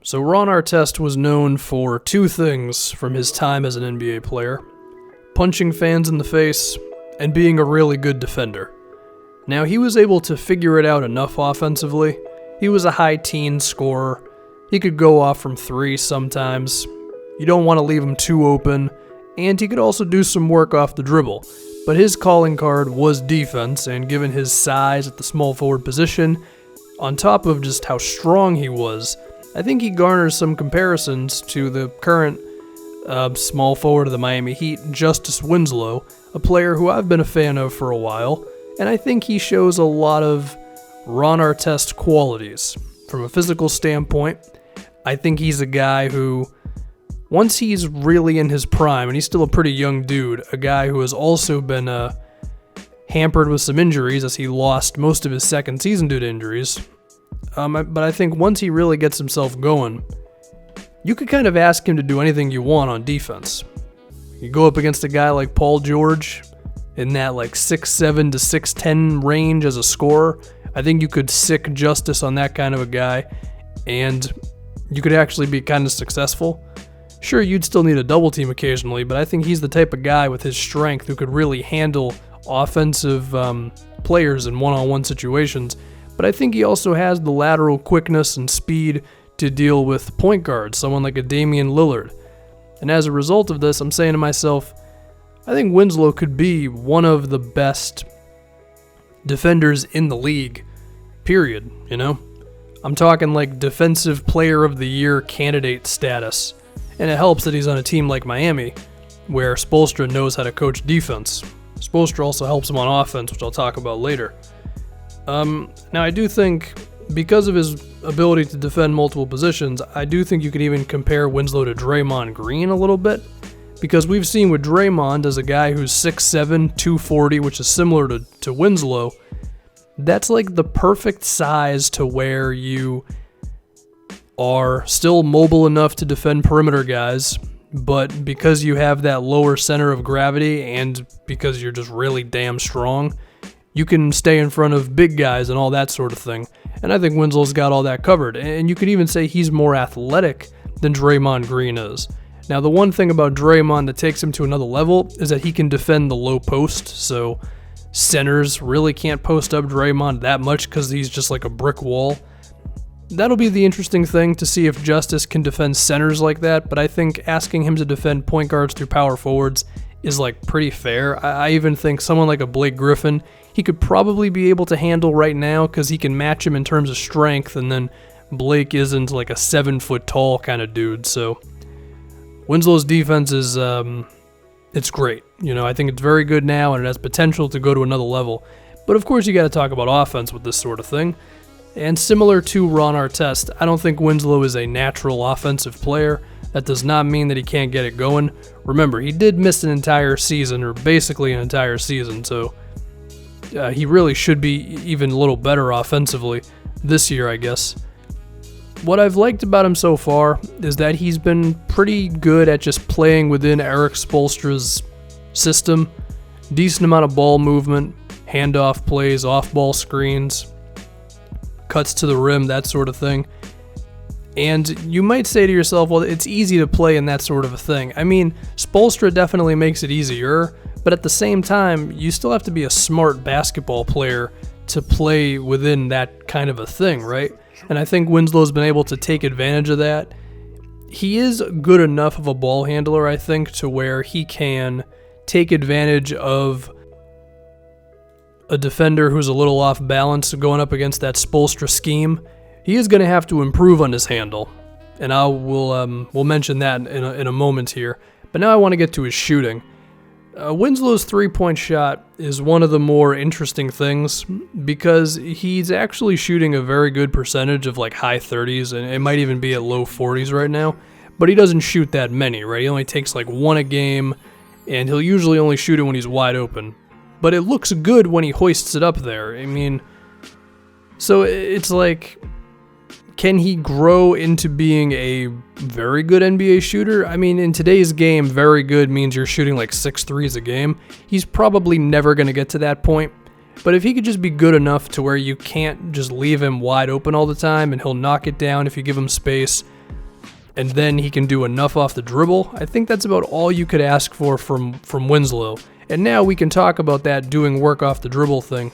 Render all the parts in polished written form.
So Ron Artest was known for two things from his time as an NBA player: punching fans in the face and being a really good defender. Now, he was able to figure it out enough offensively. He was a high teen scorer. He could go off from three sometimes. You don't want to leave him too open, and he could also do some work off the dribble. But his calling card was defense, and given his size at the small forward position, on top of just how strong he was, I think he garners some comparisons to the current small forward of the Miami Heat, Justise Winslow, a player who I've been a fan of for a while, and I think he shows a lot of Ron Artest qualities. From a physical standpoint, I think he's a guy who, once he's really in his prime, and he's still a pretty young dude, a guy who has also been hampered with some injuries as he lost most of his second season due to injuries. But I think once he really gets himself going, you could kind of ask him to do anything you want on defense. You go up against a guy like Paul George in that 6'7" to 6'10" range as a scorer. I think you could sick Justise on that kind of a guy, and you could actually be kind of successful. Sure, you'd still need a double team occasionally, but I think he's the type of guy with his strength who could really handle offensive players in one-on-one situations. But I think he also has the lateral quickness and speed to deal with point guards, someone like a Damian Lillard. And as a result of this, I'm saying to myself, I think Winslow could be one of the best defenders in the league, period, I'm talking defensive player of the year candidate status. And it helps that he's on a team like Miami, where Spoelstra knows how to coach defense. Spoelstra also helps him on offense, which I'll talk about later. Now, I do think, because of his ability to defend multiple positions, I do think you could even compare Winslow to Draymond Green a little bit, because we've seen with Draymond as a guy who's 6'7", 240, which is similar to Winslow, that's the perfect size to where you are still mobile enough to defend perimeter guys, but because you have that lower center of gravity and because you're just really damn strong, you can stay in front of big guys and all that sort of thing. And I think Winslow's got all that covered. And you could even say he's more athletic than Draymond Green is. Now, the one thing about Draymond that takes him to another level is that he can defend the low post. So centers really can't post up Draymond that much because he's just like a brick wall. That'll be the interesting thing to see if Justise can defend centers like that. But I think asking him to defend point guards through power forwards is pretty fair. I even think someone like a Blake Griffin, he could probably be able to handle right now because he can match him in terms of strength, and then Blake isn't a 7-foot tall kind of dude. So Winslow's defense is it's great. I think it's very good now, and it has potential to go to another level. But of course, you got to talk about offense with this sort of thing. And similar to Ron Artest, I don't think Winslow is a natural offensive player. That does not mean that he can't get it going. Remember, he did miss an entire season, or basically an entire season, so he really should be even a little better offensively this year, I guess. What I've liked about him so far is that he's been pretty good at just playing within Eric Spoelstra's system. Decent amount of ball movement, handoff plays, off-ball screens, cuts to the rim, that sort of thing. And you might say to yourself, well, it's easy to play in that sort of a thing. I mean, Spoelstra definitely makes it easier, but at the same time, you still have to be a smart basketball player to play within that kind of a thing, right? And I think Winslow's been able to take advantage of that. He is good enough of a ball handler, I think, to where he can take advantage of a defender who's a little off balance going up against that Spoelstra scheme. He is going to have to improve on his handle, and we'll mention that in a moment here. But now I want to get to his shooting. Winslow's three-point shot is one of the more interesting things because he's actually shooting a very good percentage of high 30s, and it might even be at low 40s right now. But he doesn't shoot that many, right? He only takes one a game, and he'll usually only shoot it when he's wide open. But it looks good when he hoists it up there. I mean, so it's can he grow into being a very good NBA shooter? I mean, in today's game, very good means you're shooting 6 threes a game. He's probably never going to get to that point. But if he could just be good enough to where you can't just leave him wide open all the time and he'll knock it down if you give him space, and then he can do enough off the dribble, I think that's about all you could ask for from Winslow. And now we can talk about that doing work off the dribble thing.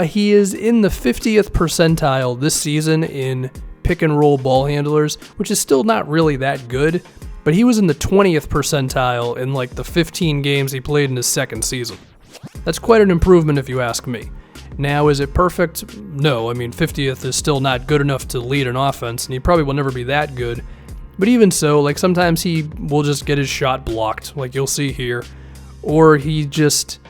He is in the 50th percentile this season in pick and roll ball handlers, which is still not really that good, but he was in the 20th percentile in like the 15 games he played in his second season. That's quite an improvement if you ask me. Now, is it perfect? No, I mean 50th is still not good enough to lead an offense, and he probably will never be that good. But even so, like sometimes he will just get his shot blocked, like you'll see here, or he just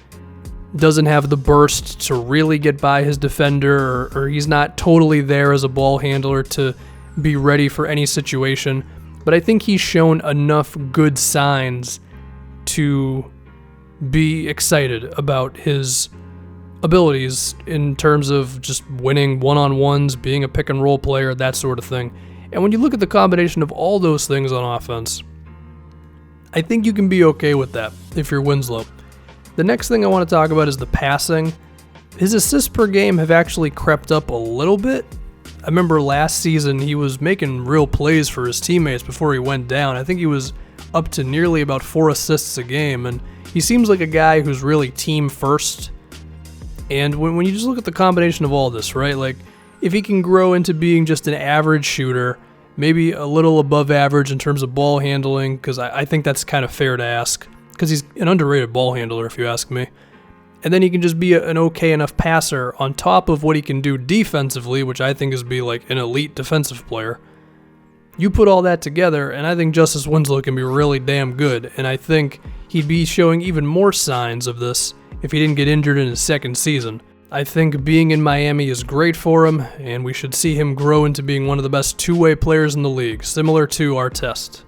doesn't have the burst to really get by his defender, or he's not totally there as a ball handler to be ready for any situation. But I think he's shown enough good signs to be excited about his abilities in terms of just winning one-on-ones, being a pick and roll player, that sort of thing. And when you look at the combination of all those things on offense, I think you can be okay with that if you're Winslow. The next thing I want to talk about is the passing. His assists per game have actually crept up a little bit. I remember last season he was making real plays for his teammates before he went down. I think he was up to nearly about 4 assists a game, and he seems like a guy who's really team first. And when you just look at the combination of all this, right, like if he can grow into being just an average shooter, maybe a little above average in terms of ball handling, because I think that's kind of fair to ask, because he's an underrated ball handler if you ask me. And then he can just be an okay enough passer on top of what he can do defensively, which I think is be like an elite defensive player. You put all that together, and I think Justise Winslow can be really damn good, and I think he'd be showing even more signs of this if he didn't get injured in his second season. I think being in Miami is great for him, and we should see him grow into being one of the best two-way players in the league, similar to Artest.